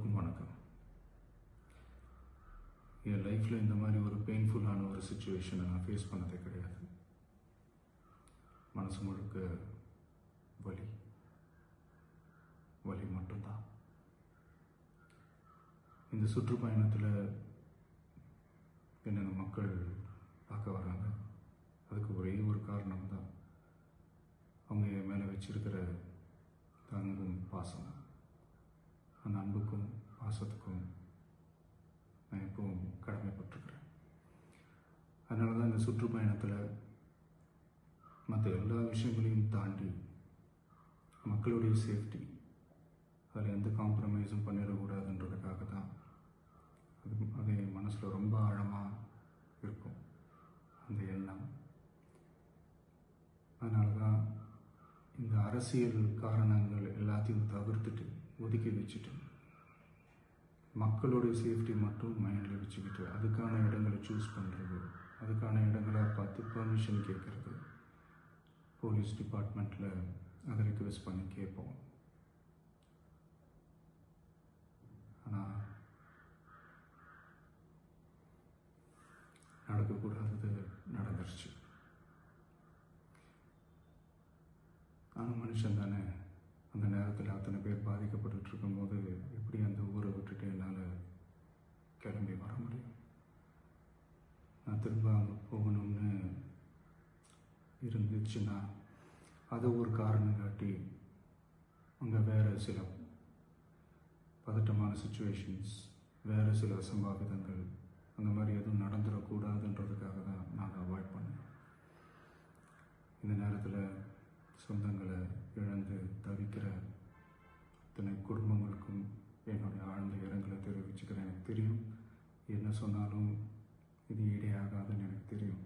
எல்லோருக்கும் வணக்கம். என் லைஃப்பில் இந்த மாதிரி ஒரு பெயின்ஃபுல்லான ஒரு சுச்சுவேஷனை நான் ஃபேஸ் பண்ணதே கிடையாது. மனசு முழுக்க வலி வலி மட்டும்தான். இந்த சுற்றுப்பயணத்தில் என்னென்ன மக்கள் பார்க்க வராங்க, அதுக்கு ஒரே ஒரு காரணம் தான், அவங்க என் மேலே வச்சிருக்கிற அன்பும் பாசம். அந்த அன்புக்கும் பாசத்துக்கும் நான் எப்பவும் கடமைப்பட்டிருக்கிறேன். அதனால தான் இந்த சுற்றுப்பயணத்தில் மற்ற எல்லா விஷயங்களையும் தாண்டி மக்களுடைய சேஃப்டி, அதில் எந்த காம்ப்ரமைஸும் பண்ணிடக்கூடாதுன்றதுக்காக தான் அது என் மனசில் ரொம்ப ஆழமாக இருக்கும் அந்த எண்ணம். அதனால தான் இந்த அரசியல் காரணங்கள் எல்லாத்தையும் தவிர்த்துட்டு ஒதுக்கி வச்சுட்டு மக்களுடைய சேஃப்டி மட்டும் மைண்டில் வச்சுக்கிட்டு அதுக்கான இடங்களை சூஸ் பண்ணுறது, அதுக்கான இடங்களை பார்த்து பர்மிஷன் கேட்குறது, போலீஸ் டிபார்ட்மெண்ட்டில் அதை ரிக்வெஸ்ட் பண்ணி கேட்போம். ஆனால் நடக்கக்கூடாதது நடந்துருச்சு. ஆனால் மனுஷன் தானே, அந்த நேரத்தில் அத்தனை பேர் பாதிக்கப்பட்டு இருக்கும்போது எப்படி அந்த ஊரை விட்டுட்டு என்னால் கிளம்பி வர முடியும்? நான் திரும்ப அங்கே போகணும்னு இருந்துச்சுன்னா அதை ஒரு காரணம் காட்டி அங்கே வேறு சில பதட்டமான சுச்சுவேஷன்ஸ், வேறு சில அசம்பாவிதங்கள் அந்த மாதிரி எதுவும் நடந்துடக்கூடாதுன்றதுக்காக தான் நான் அவாய்ட் பண்ணேன். இந்த நேரத்தில் சொந்தங்களை இழந்து தவிக்கிற அத்தனை குடும்பங்களுக்கும் என்னுடைய ஆழ்ந்த இரங்கலை தெரிவிச்சுக்கிறேன். எனக்கு தெரியும், என்ன சொன்னாலும் இது ஈடேயாகாதுன்னு எனக்கு தெரியும்.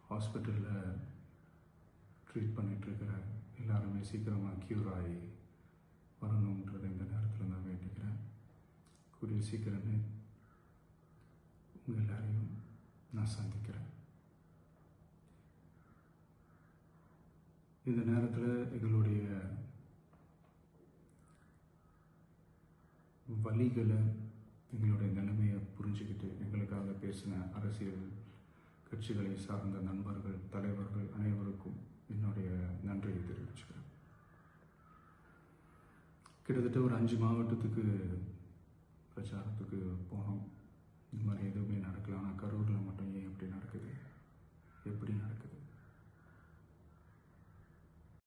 ஹாஸ்பிட்டலில் ட்ரீட் பண்ணிகிட்ருக்கிற எல்லாருமே சீக்கிரமாக க்யூர் ஆகி வரணுன்றதை இந்த நேரத்தில் நான் வேண்டிக்கிறேன். கூடிய சீக்கிரமே உங்கள் எல்லாரையும் நான் சந்திக்கிறேன். இந்த நேரத்தில் எங்களுடைய வலிகளை, எங்களுடைய நிலைமையை புரிஞ்சுக்கிட்டு எங்களுக்காக பேசின அரசியல் கட்சிகளை சார்ந்த நண்பர்கள், தலைவர்கள் அனைவருக்கும் என்னுடைய நன்றியை தெரிவிச்சுக்கிறேன். கிட்டத்தட்ட ஒரு 5 மாவட்டத்துக்கு பிரச்சாரத்துக்கு போனோம். இந்த மாதிரி எதுவுமே நடக்கல. ஆனால் கரூரில் மட்டும் ஏன் எப்படி நடக்குது, எப்படி நடக்குது?